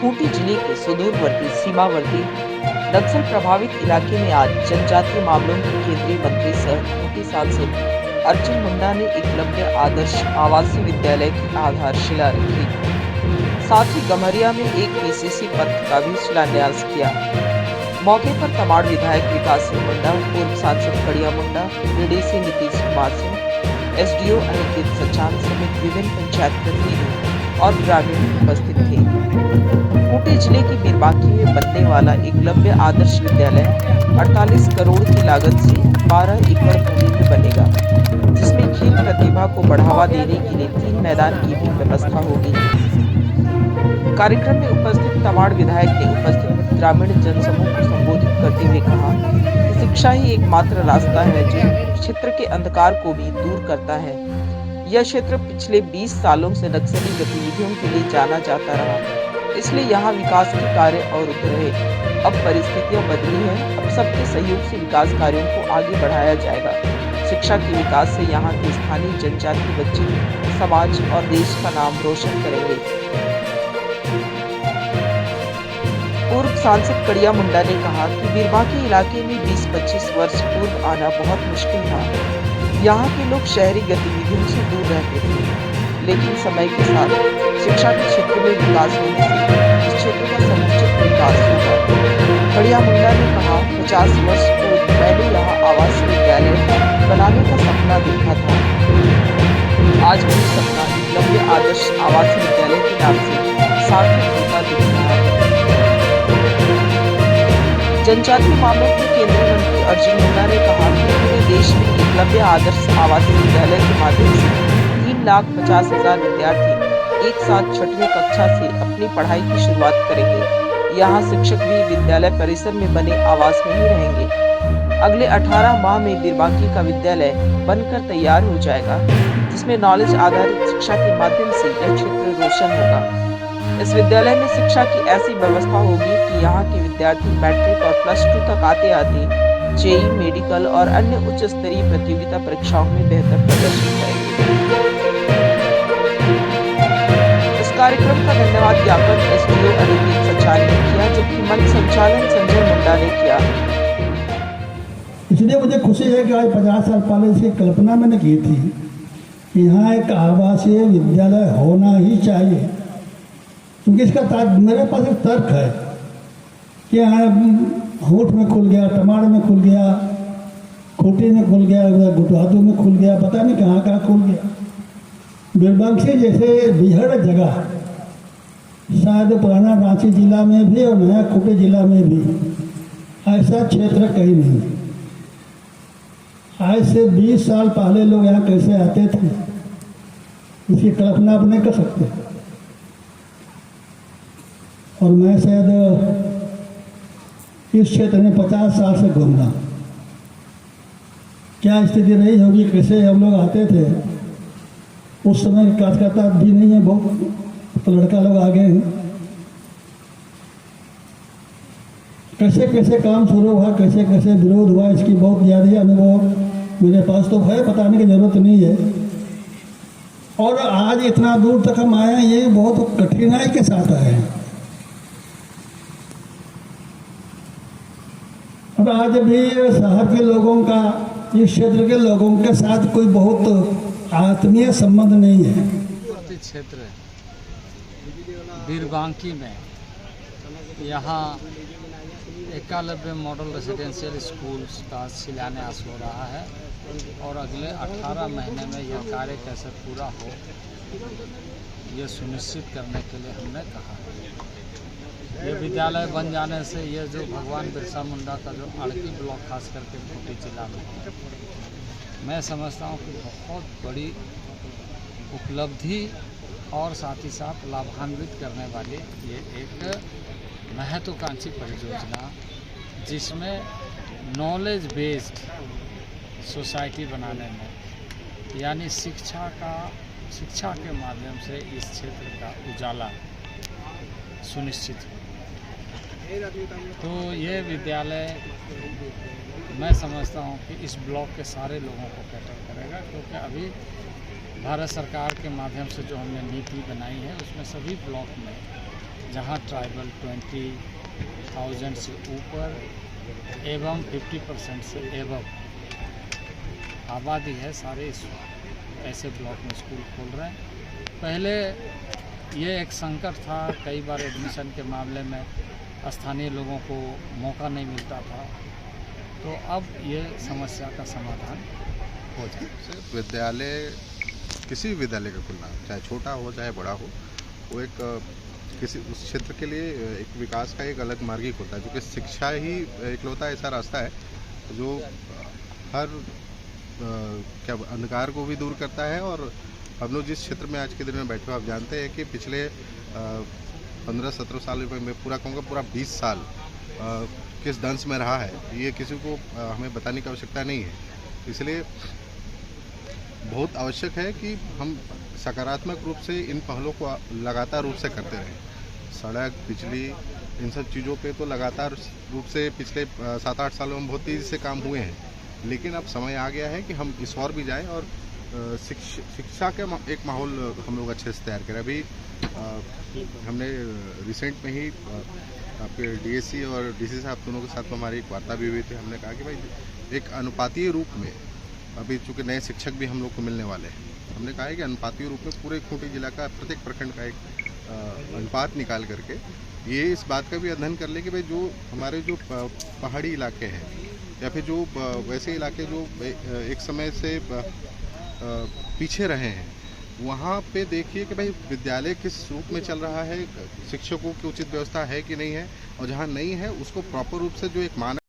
खूंटी जिले के सुदूरवर्ती सीमावर्ती नक्सल प्रभावित इलाके में आज जनजातीय मामलों के केंद्रीय मंत्री सह खूंटी सांसद अर्जुन मुंडा ने एकलव्य आदर्श आवासीय विद्यालय की आधारशिला रखी। साथ ही गम्हरिया में एक पीसीसी पथ का भी शिलान्यास किया। मौके पर तमाड़ विधायक विकास सिंह मुंडा, पूर्व सांसद कड़िया मुंडा, डीडीसी नीतीश कुमार सिंह, एसडीओ अनिकेत सचान समेत विभिन्न पंचायत प्रतिनिधि और ग्रामीण उपस्थित थे। खूंटी जिले की बीरबांकी में बनने वाला एकलव्य आदर्श विद्यालय 48 करोड़ की लागत से 12 एकड़ भूमि में बनेगा, जिसमें खेल प्रतिभा को बढ़ावा देने के लिए 3 मैदान की भी व्यवस्था होगी। कार्यक्रम में उपस्थित तमाड़ विधायक ने उपस्थित ग्रामीण जनसमूह को संबोधित करते हुए कहा कि शिक्षा ही एकमात्र रास्ता है जो क्षेत्र के अंधकार को भी दूर करता है। यह क्षेत्र पिछले 20 सालों से नक्सली गतिविधियों के लिए जाना जाता रहा, इसलिए यहाँ विकास के कार्य और रहे। अब परिस्थितियां बदली हैं, अब सबके सहयोग से विकास कार्यों को आगे बढ़ाया जाएगा। शिक्षा के विकास से यहाँ के स्थानीय जनजातीय बच्चे समाज और देश का नाम रोशन करेंगे। पूर्व सांसद कड़िया मुंडा ने कहा कि बीरबांकी इलाके में 20-25 वर्ष पूर्व आना बहुत मुश्किल था। यहाँ के लोग शहरी गतिविधियों से दूर रहते थे, लेकिन समय के साथ शिक्षा के क्षेत्र में विकास होने से इस क्षेत्र का समुचित विकास होगा। कड़िया मुंडा ने कहा, 50 वर्ष पूर्व मैंने यहाँ आवासीय विद्यालय बनाने का सपना देखा था। आज भी सपना एकलव्य आदर्श आवासीय विद्यालय के नाम से सार्थक होता दिख रहा है। जनजातीय मामलों के केंद्रीय मंत्री अर्जुन मुंडा ने कहा कि पूरे देश में एकलव्य आदर्श आवासीय विद्यालय के माध्यम से 3,50,000 विद्यार्थी एक साथ 6वीं कक्षा से अपनी पढ़ाई की शुरुआत करेंगे। यहाँ शिक्षक भी विद्यालय परिसर में बने आवास में ही रहेंगे। अगले 18 माह में बीरबांकी का विद्यालय बनकर तैयार हो जाएगा, जिसमें नॉलेज आधारित शिक्षा के माध्यम से यह क्षेत्र रोशन होगा। इस विद्यालय में शिक्षा की ऐसी व्यवस्था होगी कि यहाँ के विद्यार्थी मैट्रिक और +2 तक आते आते जेईई, मेडिकल और अन्य उच्च स्तरीय प्रतियोगिता परीक्षाओं में बेहतर प्रदर्शन करेंगे। इस कार्यक्रम का धन्यवाद ज्ञापन एसडीओ अनिकेत सचान ने किया, जबकि मंच संचालन संजय मुंडा ने किया। इसलिए मुझे खुशी है कि आज 50 साल पहले इसकी कल्पना मैंने की थी कि यहाँ एक आवासीय विद्यालय होना ही चाहिए, क्योंकि इसका मेरे पास एक तर्क है कि यहाँ होठ में खुल गया, टमाड़ में खुल गया, खूंटी में खुल गया, गुटवादू में खुल गया, पता नहीं कहाँ कहाँ खुल गया। बीरबांकी जैसे बिहड़ जगह शायद पुराना रांची जिला में भी और नया खूंटी जिला में भी ऐसा क्षेत्र कहीं नहीं। आज से 20 साल पहले लोग यहाँ कैसे आते थे, इसकी कल्पना आप नहीं कर सकते। और मैं शायद इस क्षेत्र में 50 साल से घूम रहा। क्या स्थिति रही होगी, कैसे हम लोग आते थे, उस समय की कार्यकर्ता भी नहीं है, बहुत तो लड़का लोग आगे हैं। कैसे कैसे काम शुरू हुआ, कैसे कैसे विरोध हुआ, इसकी बहुत ज़्यादा अनुभव मेरे पास तो है, बताने की जरूरत नहीं है। और आज इतना दूर तक हम आए, ये बहुत कठिनाई के साथ आए हैं। और आज भी शहर के लोगों का, इस क्षेत्र के लोगों के साथ कोई बहुत आत्मीय संबंध नहीं है। क्षेत्र बीरबांकी में यहाँ एकलव्य मॉडल रेजिडेंशियल स्कूल्स का शिलान्यास हो रहा है और अगले 18 महीने में यह कार्य कैसे पूरा हो, ये सुनिश्चित करने के लिए हमने कहा। ये विद्यालय बन जाने से ये जो भगवान बिरसा मुंडा का जो अड़की ब्लॉक खास करके खूंटी जिला में है, मैं समझता हूँ कि बहुत बड़ी उपलब्धि और साथ ही साथ लाभान्वित करने वाली ये एक महत्वाकांक्षी परियोजना, जिसमें नॉलेज बेस्ड सोसाइटी बनाने में, यानी शिक्षा के माध्यम से इस क्षेत्र का उजाला सुनिश्चित हो। तो ये विद्यालय मैं समझता हूँ कि इस ब्लॉक के सारे लोगों को कैटर करेगा, क्योंकि अभी भारत सरकार के माध्यम से जो हमने नीति बनाई है उसमें सभी ब्लॉक में जहां ट्राइबल 20,000 से ऊपर एवं 50% से एवं आबादी है, सारे ऐसे ब्लॉक में स्कूल खोल रहे हैं। पहले ये एक संकट था, कई बार एडमिशन के मामले में स्थानीय लोगों को मौका नहीं मिलता था, तो अब ये समस्या का समाधान हो जाए। विद्यालय, किसी भी विद्यालय का खुलना, चाहे छोटा हो चाहे बड़ा हो, वो एक किसी उस क्षेत्र के लिए एक विकास का एक अलग मार्ग ही खोलता है, क्योंकि शिक्षा ही इकलौता ऐसा रास्ता है जो हर क्या अंधकार को भी दूर करता है। और हम लोग जिस क्षेत्र में आज के दिन में बैठे हो, आप जानते हैं कि पिछले 15-17 साल में, मैं पूरा कहूँगा पूरा 20 साल किस दंश में रहा है, ये किसी को हमें बताने की आवश्यकता नहीं है। इसलिए बहुत आवश्यक है कि हम सकारात्मक रूप से इन पहलों को लगातार रूप से करते रहें। सड़क, बिजली, इन सब चीज़ों पे तो लगातार रूप से पिछले 7-8 सालों में बहुत तेज़ी से काम हुए हैं, लेकिन अब समय आ गया है कि हम इस ओर भी जाएं और शिक्षा का एक माहौल हम लोग अच्छे से तैयार करें। अभी हमने रिसेंट में ही आपके डीएससी और डीसी साहब दोनों के साथ हमारी एक वार्ता भी हुई थी। हमने कहा कि भाई एक अनुपातीय रूप में, अभी चूँकि नए शिक्षक भी हम लोग को मिलने वाले हैं, हमने कहा है कि अनुपातीय रूप में पूरे खूंटी जिला का प्रत्येक प्रखंड का एक अनुपात निकाल करके ये इस बात का भी अध्ययन कर ले कि भाई जो हमारे जो पहाड़ी इलाके हैं या फिर जो वैसे इलाके जो एक समय से पीछे रहे हैं, वहाँ पे देखिए कि भाई विद्यालय किस रूप में चल रहा है, शिक्षकों की उचित व्यवस्था है कि नहीं है, और जहाँ नहीं है उसको प्रॉपर रूप से जो एक मानक